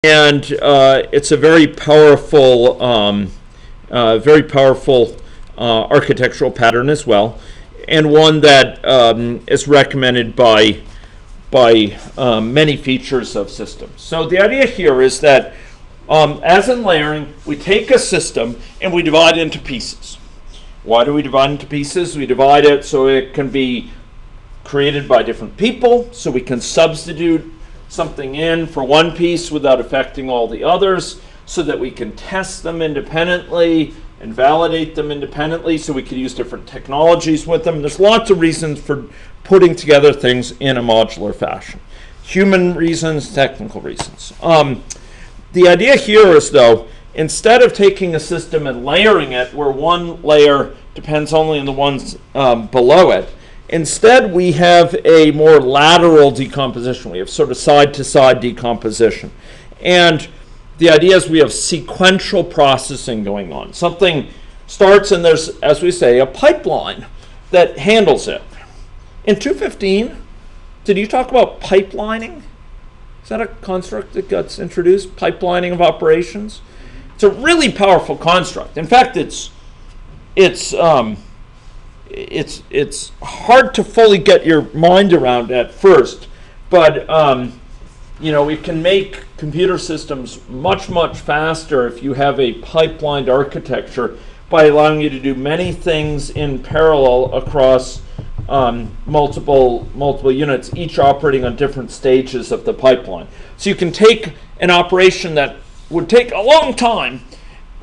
and it's a very powerful, architectural pattern as well, and one that is recommended by many features of systems. So the idea here is that, as in layering, we take a system and we divide it into pieces. Why do we divide it into pieces? We divide it so it can be created by different people, so we can substitute something in for one piece without affecting all the others, so that we can test them independently and validate them independently, so we could use different technologies with them. There's lots of reasons for putting together things in a modular fashion. Human reasons, technical reasons. The idea here is, though, instead of taking a system and layering it where one layer depends only on the ones below it, instead we have a more lateral decomposition. We have sort of side-to-side decomposition. And the idea is we have sequential processing going on. Something starts and there's, as we say, a pipeline that handles it. In 215, did you talk about pipelining? Is that a construct that gets introduced? Pipelining of operations? It's a really powerful construct. In fact, it's hard to fully get your mind around at first, but we can make computer systems much faster if you have a pipelined architecture by allowing you to do many things in parallel across multiple units, each operating on different stages of the pipeline. So you can take an operation that would take a long time,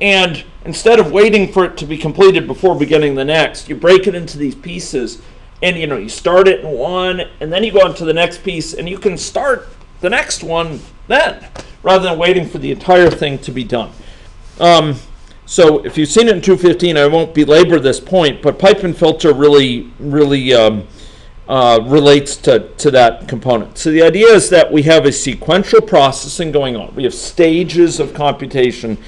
and instead of waiting for it to be completed before beginning the next, you break it into these pieces, and you start it in one, and then you go on to the next piece, and you can start the next one then, rather than waiting for the entire thing to be done. So if you've seen it in 215, I won't belabor this point, but pipe and filter really relates to that component. So the idea is that we have a sequential processing going on. We have stages of computation,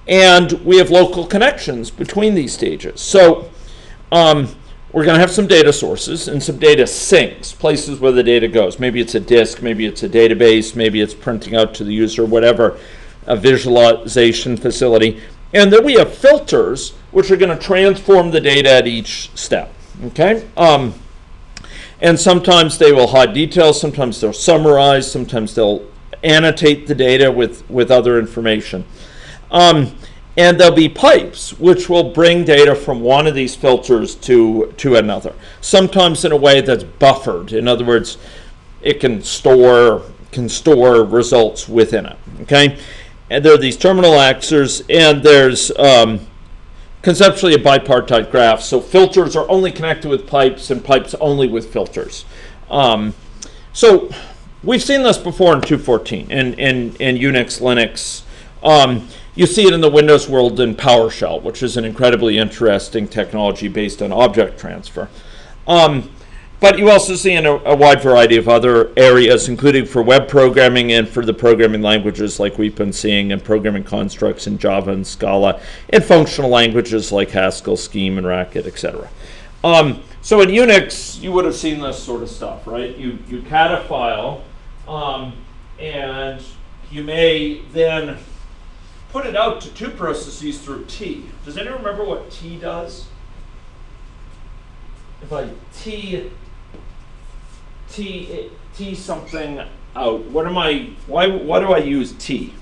and we have local connections between these stages. So we're going to have some data sources and some data sinks, places where the data goes. Maybe it's a disk, maybe it's a database, maybe it's printing out to the user, whatever, a visualization facility. And then we have filters, which are going to transform the data at each step. Okay? And sometimes they will hide details, sometimes they'll summarize, sometimes they'll annotate the data with other information. And there'll be pipes which will bring data from one of these filters to another, sometimes in a way that's buffered. In other words, it can store results within it. Okay, and there are these terminal actors, and there's conceptually a bipartite graph. So filters are only connected with pipes, and pipes only with filters. So we've seen this before in 214 in Unix, Linux. You see it in the Windows world in PowerShell, which is an incredibly interesting technology based on object transfer. But you also see in a wide variety of other areas, including for web programming and for the programming languages like we've been seeing, and programming constructs in Java and Scala, and functional languages like Haskell, Scheme, and Racket, etc. So in Unix, you would have seen this sort of stuff, right? You cat a file, and you may then put it out to two processes through T. Does anyone remember what T does? If I T something out, why do I use T?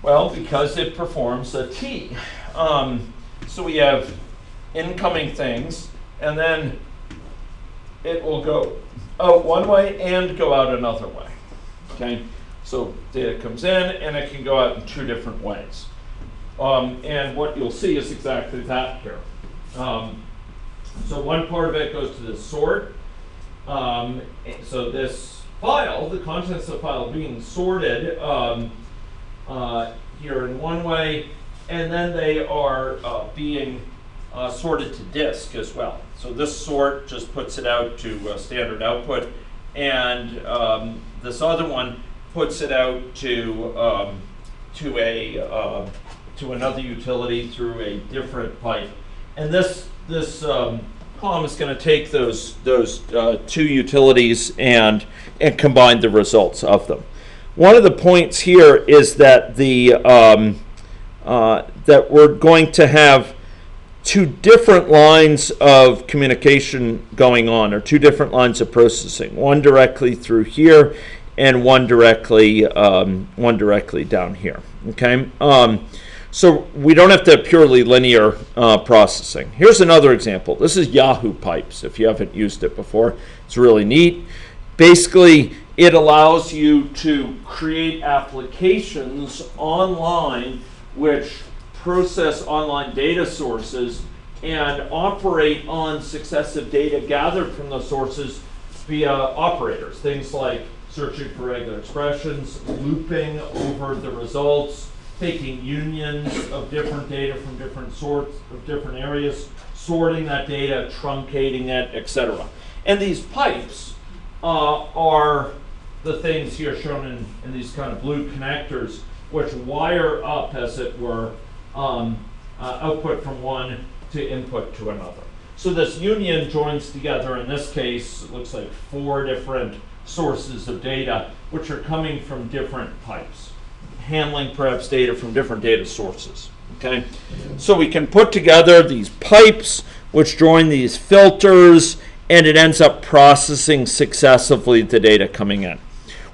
Well, because it performs a T. So we have incoming things, and then it will go out one way and go out another way. Okay? So data comes in, and it can go out in two different ways. And what you'll see is exactly that here. So one part of it goes to the sort. So this file, the contents of the file being sorted here in one way, and then they are being sorted to disk as well. So this sort just puts it out to standard output, and this other one puts it out to another utility through a different pipe. And this column is going to take those two utilities and combine the results of them. one of the points here is that that we're going to have two different lines of communication going on, or two different lines of processing. One directly through here, and one directly down here. Okay. So we don't have to have purely linear processing. Here's another example. This is Yahoo Pipes. If you haven't used it before, it's really neat. Basically, it allows you to create applications online which process online data sources and operate on successive data gathered from those sources via operators. Things like searching for regular expressions, looping over the results, taking unions of different data from different sorts of different areas, sorting that data, truncating it, etc. And these pipes are the things here shown in these kind of blue connectors, which wire up, as it were, output from one to input to another. So this union joins together, in this case, it looks like 4 different sources of data, which are coming from different pipes, handling perhaps data from different data sources. Okay, so we can put together these pipes which join these filters, and it ends up processing successively the data coming in.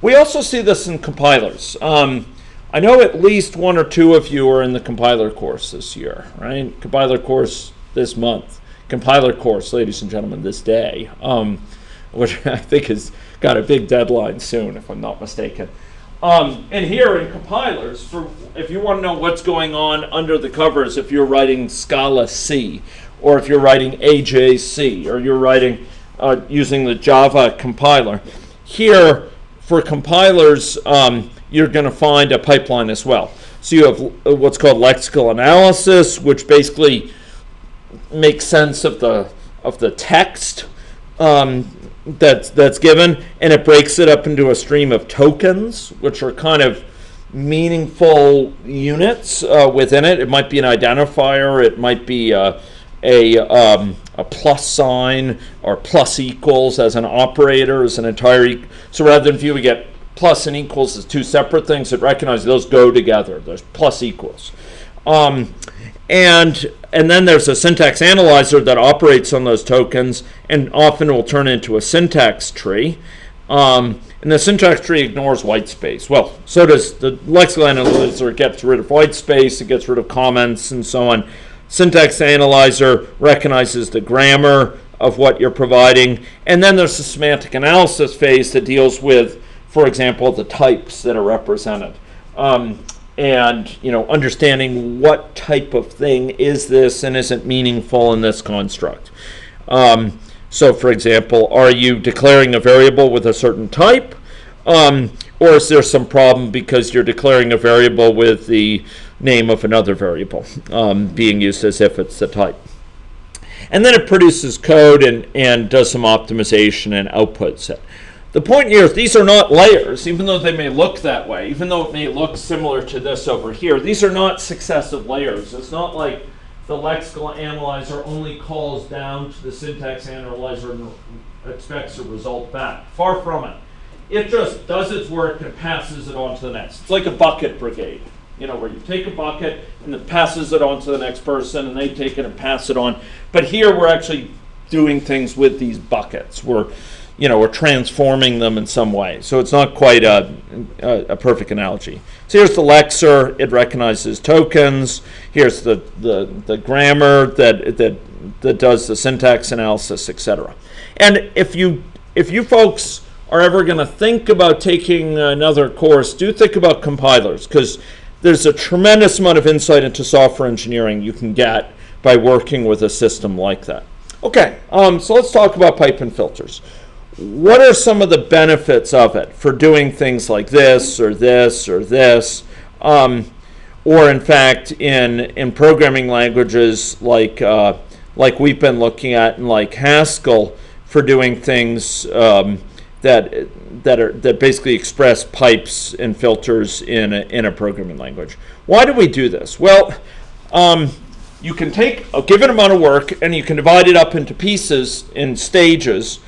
We also see this in compilers. I know at least 1 or 2 of you are in the compiler course this year, right? Compiler course this month. Compiler course, ladies and gentlemen, this day, which I think has got a big deadline soon, if I'm not mistaken. And here in compilers, if you want to know what's going on under the covers, if you're writing Scala C, or if you're writing AJC, or you're writing using the Java compiler, here for compilers, you're going to find a pipeline as well. So you have what's called lexical analysis, which basically makes sense of the text that's given, and it breaks it up into a stream of tokens, which are kind of meaningful units within it. It might be an identifier, it might be a plus sign, or plus equals as an operator, as an entire. So rather than we get plus and equals as 2 separate things, it recognizes those go together. There's plus equals. And then there's a syntax analyzer that operates on those tokens and often will turn into a syntax tree. And the syntax tree ignores white space. Well, so does the lexical analyzer. It gets rid of white space, it gets rid of comments, and so on. Syntax analyzer recognizes the grammar of what you're providing. And then there's the semantic analysis phase that deals with, for example, the types that are represented. And understanding what type of thing is this and is it meaningful in this construct. So for example, are you declaring a variable with a certain type, or is there some problem because you're declaring a variable with the name of another variable being used as if it's the type? And then it produces code and does some optimization and outputs it. The point here is these are not layers, even though they may look that way, even though it may look similar to this over here. These are not successive layers. It's not like the lexical analyzer only calls down to the syntax analyzer and expects a result back. Far from it. It just does its work and passes it on to the next. It's like a bucket brigade, where you take a bucket and it passes it on to the next person, and they take it and pass it on. But here we're actually doing things with these buckets. We're transforming them in some way. So it's not quite a perfect analogy. So here's the lexer. It recognizes tokens. Here's the grammar that does the syntax analysis, etc. And if you folks are ever going to think about taking another course, do think about compilers, because there's a tremendous amount of insight into software engineering you can get by working with a system like that. Okay, so let's talk about pipe and filters. What are some of the benefits of it for doing things like this or this or this? Or in fact, in programming languages like we've been looking at, and like Haskell, for doing things that basically express pipes and filters in a programming language. Why do we do this? Well, you can take a given amount of work and you can divide it up into pieces in stages.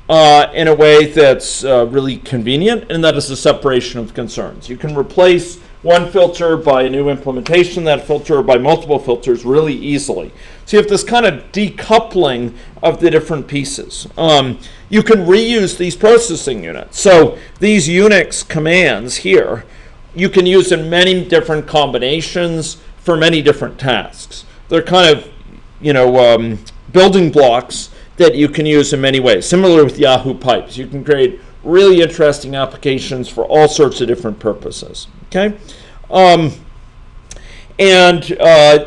in a way that's really convenient, and that is the separation of concerns. You can replace one filter by a new implementation of that filter, or by multiple filters really easily. So you have this kind of decoupling of the different pieces. You can reuse these processing units. So these Unix commands here, you can use in many different combinations for many different tasks. They're kind of, building blocks that you can use in many ways. Similar with Yahoo pipes, you can create really interesting applications for all sorts of different purposes. Okay,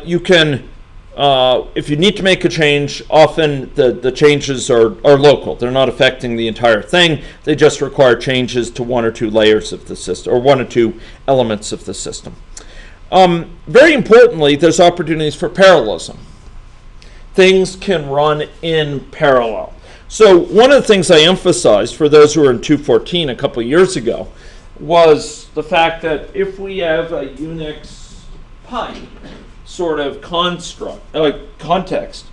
you can, if you need to make a change, often the changes are local. They're not affecting the entire thing. They just require changes to one or two layers of the system, or one or two elements of the system. Very importantly, there's opportunities for parallelism. Things can run in parallel. So one of the things I emphasized for those who were in 2.14 a couple of years ago was the fact that if we have a Unix pipe sort of context,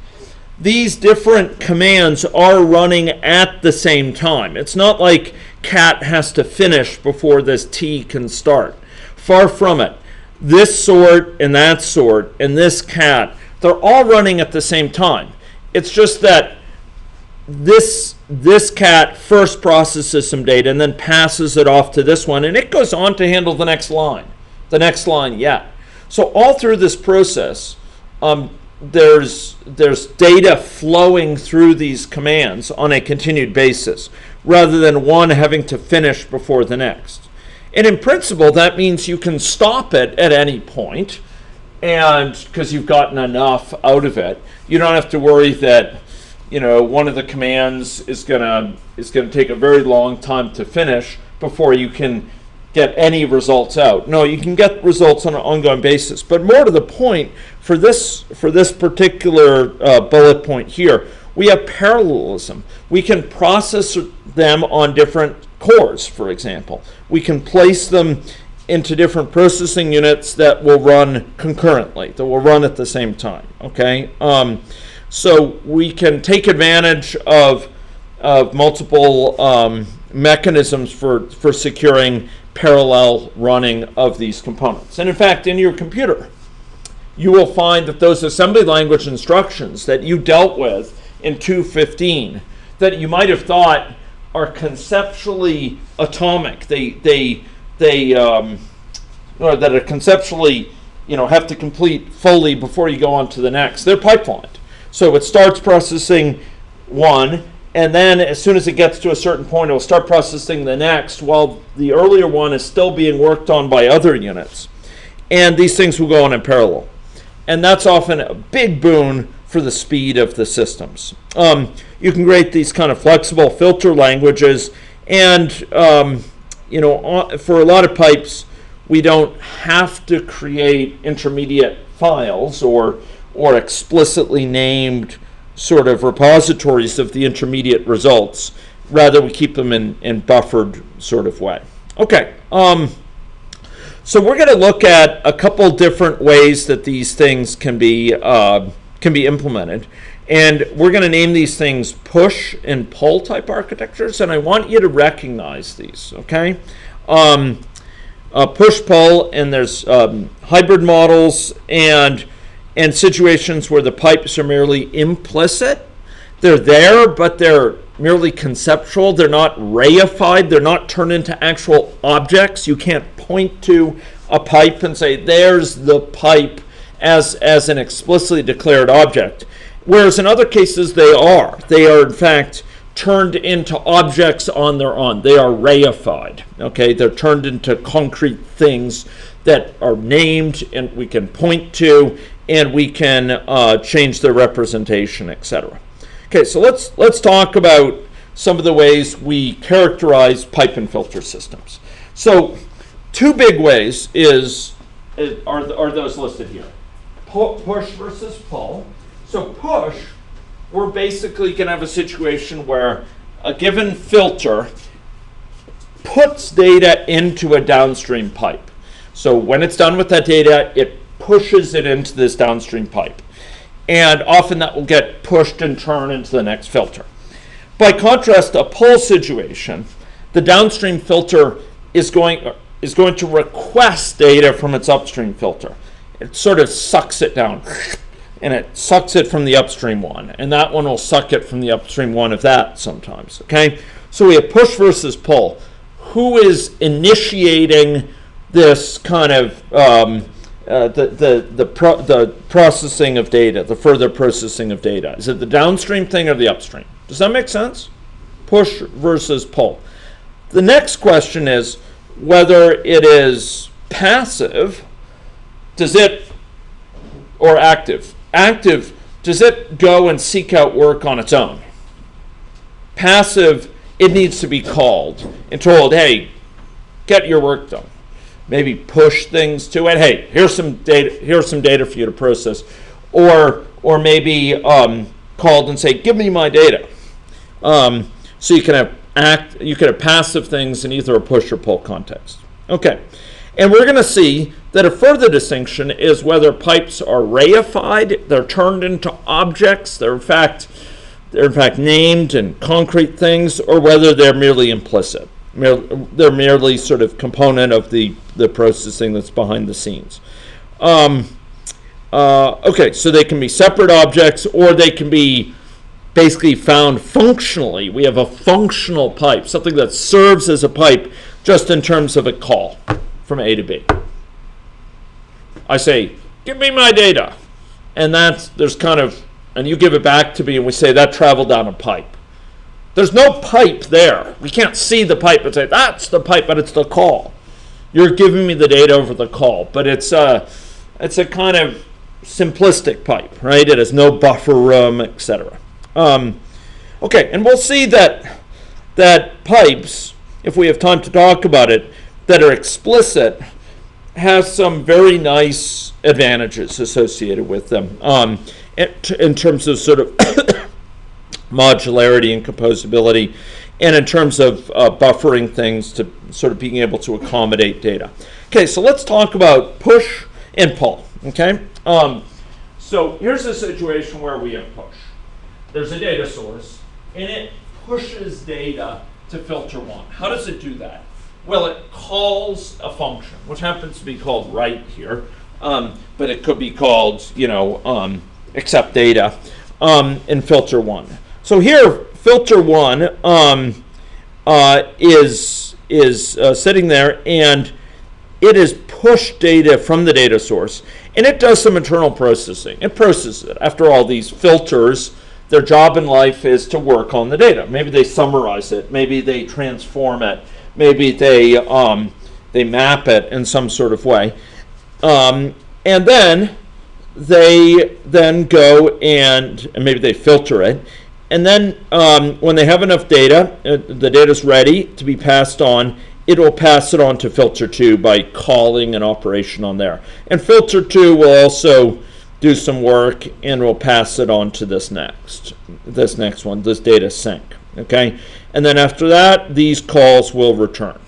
these different commands are running at the same time. It's not like cat has to finish before this T can start. Far from it. This sort and that sort and this cat, they're all running at the same time. It's just that this cat first processes some data and then passes it off to this one, and it goes on to handle the next line yet. So all through this process, there's data flowing through these commands on a continued basis, rather than one having to finish before the next. And in principle, that means you can stop it at any point, and because you've gotten enough out of it, you don't have to worry that one of the commands is gonna take a very long time to finish before you can get any results out. No, you can get results on an ongoing basis. But more to the point, for this particular bullet point here, we have parallelism. We can process them on different cores, for example. We can place them into different processing units that will run concurrently, that will run at the same time. Okay, so we can take advantage of multiple mechanisms for securing parallel running of these components. And in fact, in your computer, you will find that those assembly language instructions that you dealt with in 2.15 that you might have thought are conceptually atomic. They that are conceptually, have to complete fully before you go on to the next. They're pipelined. So it starts processing one, and then as soon as it gets to a certain point, it will start processing the next, while the earlier one is still being worked on by other units. And these things will go on in parallel. And that's often a big boon for the speed of the systems. You can create these kind of flexible filter languages, and for a lot of pipes, we don't have to create intermediate files or explicitly named sort of repositories of the intermediate results. Rather, we keep them in buffered sort of way. Okay, so we're going to look at a couple different ways that these things can be implemented. And we're going to name these things push and pull type architectures, and I want you to recognize these, okay? Push-pull, and there's hybrid models and situations where the pipes are merely implicit. They're there, but they're merely conceptual. They're not reified. They're not turned into actual objects. You can't point to a pipe and say, there's the pipe as an explicitly declared object. Whereas in other cases, they are. They are, in fact, turned into objects on their own. They are reified. Okay, they're turned into concrete things that are named and we can point to, and we can change their representation, etc. Okay, so let's talk about some of the ways we characterize pipe and filter systems. So, two big ways are those listed here: push versus pull. So push, we're basically going to have a situation where a given filter puts data into a downstream pipe. So when it's done with that data, it pushes it into this downstream pipe. And often that will get pushed and turned into the next filter. By contrast, a pull situation, the downstream filter is going to request data from its upstream filter. It sort of sucks it down, and it sucks it from the upstream one, and that one will suck it from the upstream one of that sometimes, okay? So we have push versus pull. Who is initiating this kind of the processing of data, the further processing of data? Is it the downstream thing or the upstream? Does that make sense? Push versus pull. The next question is whether it is passive, or active. Active, does it go and seek out work on its own? Passive, it needs to be called and told, hey, get your work done. Maybe push things to it. Hey, here's some data for you to process. Or maybe called and say, give me my data. So you can have passive things in either a push or pull context. Okay, and we're going to see that a further distinction is whether pipes are reified, they're turned into objects, they're in fact named and concrete things, or whether they're merely implicit. They're merely sort of component of the processing that's behind the scenes. Okay, so they can be separate objects, or they can be basically found functionally. We have a functional pipe, something that serves as a pipe just in terms of a call from A to B. I say, give me my data. And and you give it back to me, and we say that traveled down a pipe. There's no pipe there. We can't see the pipe and say, that's the pipe, but it's the call. You're giving me the data over the call, but it's a kind of simplistic pipe, right? It has no buffer room, etc. Okay, and we'll see that pipes, if we have time to talk about it, that are explicit, have some very nice advantages associated with them in terms of sort of modularity and composability, and in terms of buffering things to sort of being able to accommodate data. Okay, so let's talk about push and pull, okay? So here's a situation where we have push. There's a data source, and it pushes data to filter one. How does it do that? Well, it calls a function, which happens to be called write here, but it could be called, accept data in filter one. So here, filter one is sitting there, and it is pushed data from the data source, and it does some internal processing. It processes it. After all, these filters, their job in life is to work on the data. Maybe they summarize it. Maybe they transform it. Maybe they map it in some sort of way. And then they go and maybe they filter it. And then when they have enough data, the data's ready to be passed on, it will pass it on to filter 2 by calling an operation on there. And filter 2 will also do some work and will pass it on to this next one, this data sync, okay? And then after that, these calls will return.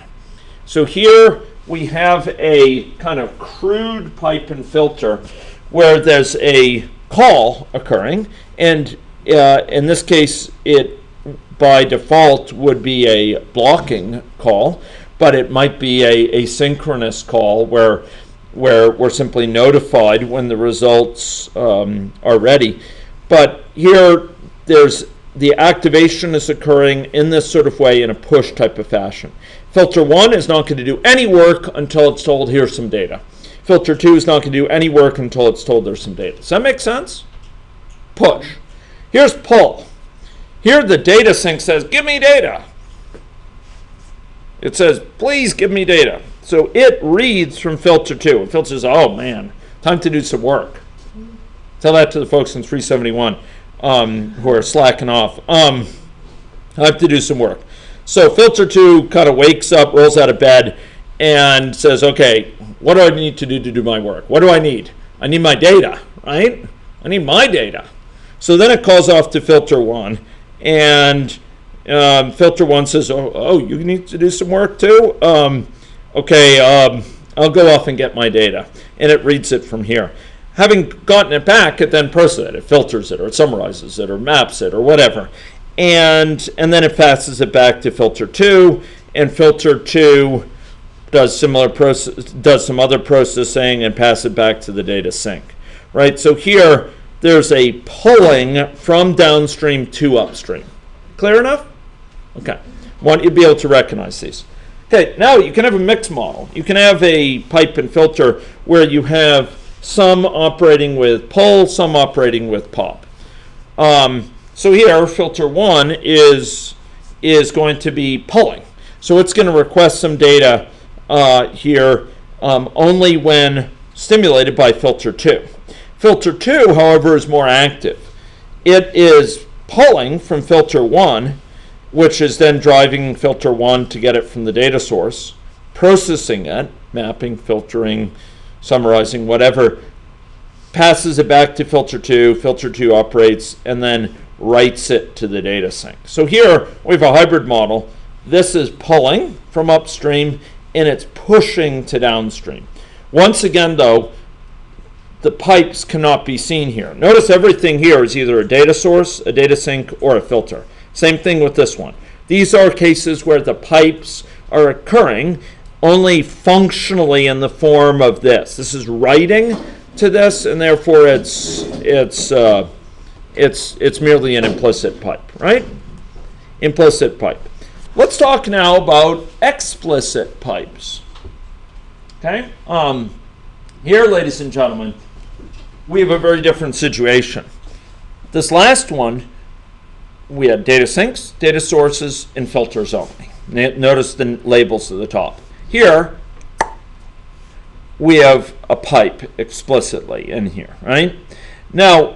So here we have a kind of crude pipe and filter where there's a call occurring, and in this case, it by default would be a blocking call, but it might be a asynchronous call where we're simply notified when the results are ready. But here, the activation is occurring in this sort of way in a push type of fashion. Filter 1 is not going to do any work until it's told, here's some data. Filter 2 is not going to do any work until it's told there's some data. Does that make sense? Push. Here's pull. Here the data sync says, give me data. It says, please give me data. So it reads from filter 2. And filter says, oh man, time to do some work. Tell that to the folks in 371 who are slacking off. I have to do some work. So filter 2 kind of wakes up, rolls out of bed, and says, okay, what do I need to do my work? What do I need? I need my data, right? I need my data. So then it calls off to filter 1, and filter 1 says, oh, you need to do some work too? Okay, I'll go off and get my data. And it reads it from here. Having gotten it back, it then processes it. It filters it, or it summarizes it, or maps it, or whatever. and then it passes it back to filter 2, and filter 2 does some other processing and pass it back to the data sink, right? So here there's a pulling from downstream to upstream. Clear enough? Okay. Want you to be able to recognize these. Okay, now you can have a mixed model. You can have a pipe and filter where you have some operating with pull, some operating with pop. So here, filter 1 is going to be pulling. So it's going to request some data here only when stimulated by filter 2. Filter 2, however, is more active. It is pulling from filter 1, which is then driving filter 1 to get it from the data source, processing it, mapping, filtering, summarizing, whatever, passes it back to filter 2 operates, and then writes it to the data sink. So here we have a hybrid model. This is pulling from upstream, and it's pushing to downstream. Once again, though, the pipes cannot be seen here. Notice everything here is either a data source, a data sink, or a filter. Same thing with this one. These are cases where the pipes are occurring only functionally in the form of this. This is writing to this, and therefore it's merely an implicit pipe, right? Implicit pipe. Let's talk now about explicit pipes. Okay? Here, ladies and gentlemen, we have a very different situation. This last one, we had data sinks, data sources, and filters only. Notice the labels at the top. Here, we have a pipe explicitly in here, right? Now,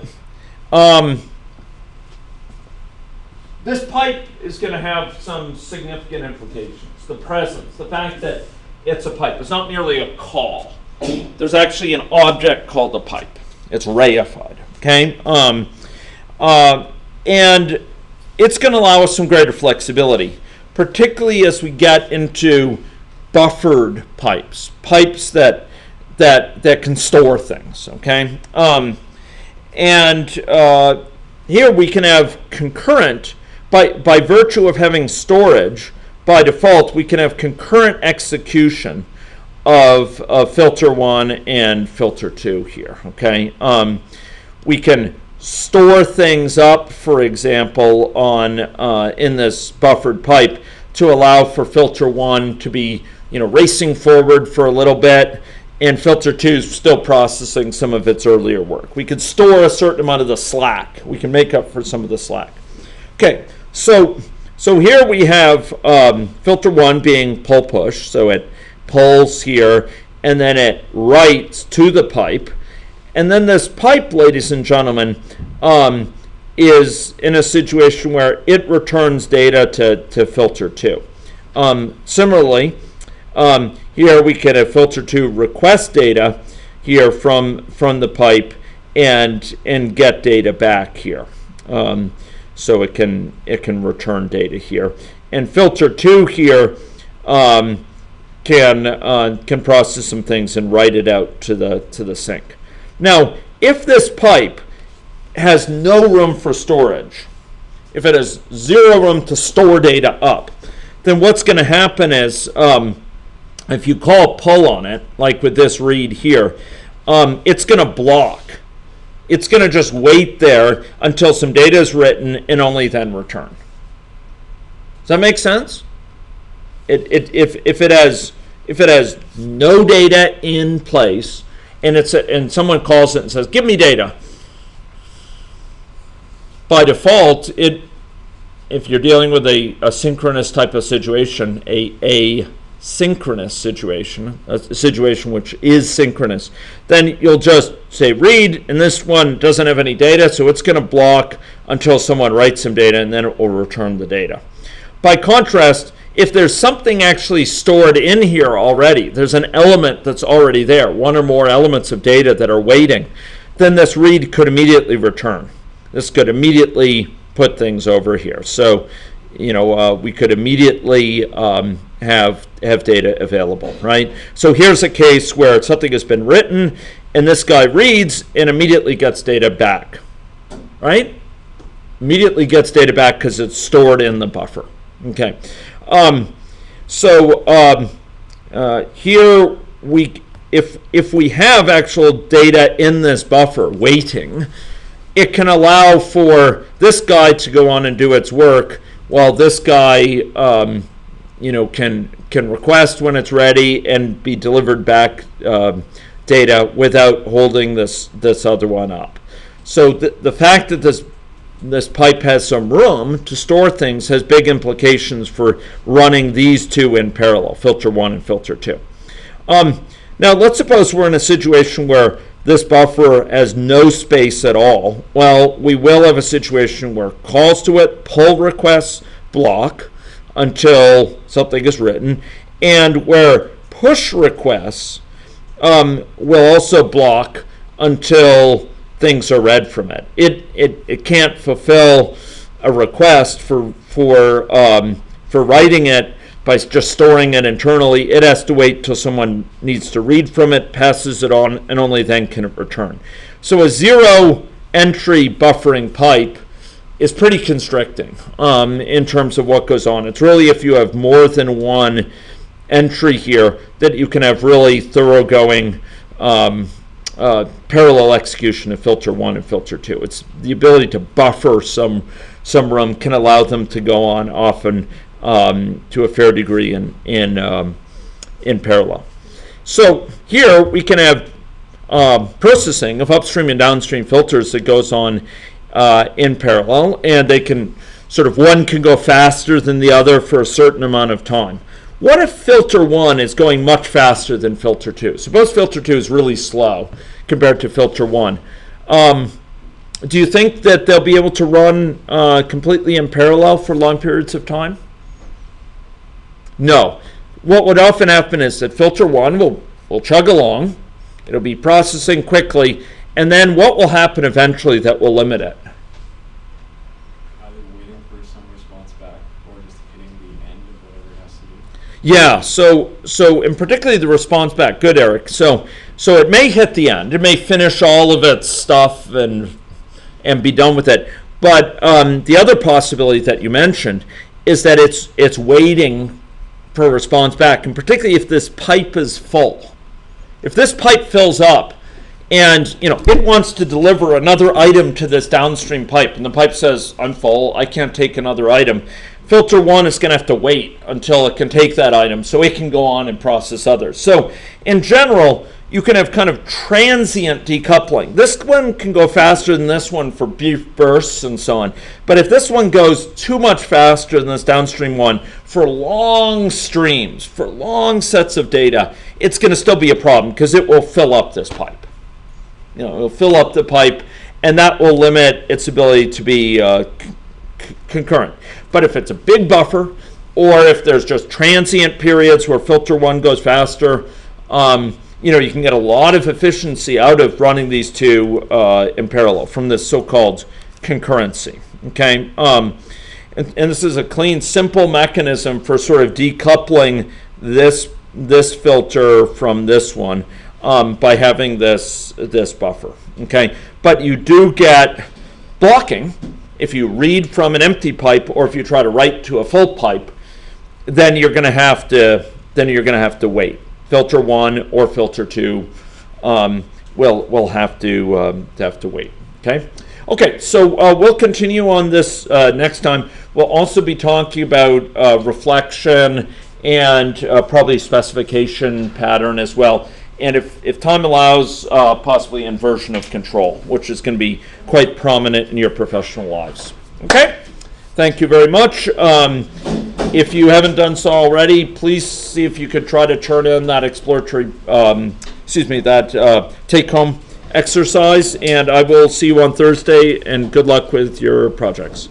this pipe is going to have some significant implications. The presence, the fact that it's a pipe. It's not merely a call. There's actually an object called a pipe. It's reified, okay? And it's going to allow us some greater flexibility, particularly as we get into buffered pipes, pipes that can store things, okay? Here we can have concurrent, by virtue of having storage, by default, we can have concurrent execution of filter 1 and filter 2 here, okay? We can store things up, for example, in this buffered pipe to allow for filter 1 to be, racing forward for a little bit, and filter 2 is still processing some of its earlier work. We could store a certain amount of the slack. We can make up for some of the slack. Okay, so here we have filter 1 being pull push, so it pulls here, and then it writes to the pipe. And then this pipe, ladies and gentlemen, is in a situation where it returns data to filter 2. Similarly, here we can have filter 2 request data here from the pipe and get data back here. So it can return data here. And filter 2 here can process some things and write it out to the sink. Now, if this pipe has no room for storage, if it has zero room to store data up, then what's going to happen is if you call pull on it, like with this read here, it's going to block. It's going to just wait there until some data is written and only then return. Does that make sense? If it has no data in place, and someone calls it and says, "Give me data," by default, if you're dealing with a synchronous type of situation, a synchronous situation, a situation which is synchronous, then you'll just say read, and this one doesn't have any data, so it's going to block until someone writes some data, and then it will return the data. By contrast, if there's something actually stored in here already, there's an element that's already there, one or more elements of data that are waiting, then this read could immediately return. This could immediately put things over here. So, we could immediately have data available, right? So here's a case where something has been written, and this guy reads and immediately gets data back, right? immediately gets data back because it's stored in the buffer. Okay, here if we have actual data in this buffer waiting, it can allow for this guy to go on and do its work while this guy can request when it's ready and be delivered back data without holding this other one up. So the fact that this pipe has some room to store things has big implications for running these two in parallel, filter 1 and filter 2. Now let's suppose we're in a situation where this buffer has no space at all. Well, we will have a situation where calls to it, pull requests block until something is written, and where push requests will also block until things are read from it. It can't fulfill a request for writing it by just storing it internally. It has to wait till someone needs to read from it, passes it on, and only then can it return. So a zero entry buffering pipe is pretty constricting in terms of what goes on. It's really if you have more than one entry here that you can have really thoroughgoing parallel execution of filter 1 and filter 2. It's the ability to buffer some room can allow them to go on often to a fair degree in parallel. So here we can have processing of upstream and downstream filters that goes on in parallel, and they can one can go faster than the other for a certain amount of time. What if filter 1 is going much faster than filter 2? Suppose filter 2 is really slow compared to filter 1. Do you think that they'll be able to run completely in parallel for long periods of time? No. What would often happen is that filter 1 will chug along, it'll be processing quickly, and then what will happen eventually that will limit it? Either waiting for some response back or just hitting the end of whatever it has to do. Yeah, so and particularly the response back. Good, Eric. So it may hit the end. It may finish all of its stuff and be done with it. But the other possibility that you mentioned is that it's waiting for a response back, and particularly if this pipe is full. If this pipe fills up and it wants to deliver another item to this downstream pipe, and the pipe says, I'm full, I can't take another item, filter 1 is going to have to wait until it can take that item so it can go on and process others. So in general, you can have kind of transient decoupling. This one can go faster than this one for brief bursts and so on. But if this one goes too much faster than this downstream one for long streams, for long sets of data, it's going to still be a problem because it will fill up this pipe. It'll fill up the pipe, and that will limit its ability to be concurrent. But if it's a big buffer, or if there's just transient periods where filter 1 goes faster, you can get a lot of efficiency out of running these two in parallel from this so-called concurrency. Okay, and this is a clean, simple mechanism for sort of decoupling this filter from this one by having this buffer. Okay, but you do get blocking if you read from an empty pipe, or if you try to write to a full pipe. Then you're going to have to wait. Filter 1 or filter 2 will have to wait. Okay. So we'll continue on this next time. We'll also be talking about reflection and probably specification pattern as well. And if time allows, possibly inversion of control, which is going to be quite prominent in your professional lives. Okay? Thank you very much. If you haven't done so already, please see if you could try to turn in that exploratory, take-home exercise, and I will see you on Thursday, and good luck with your projects.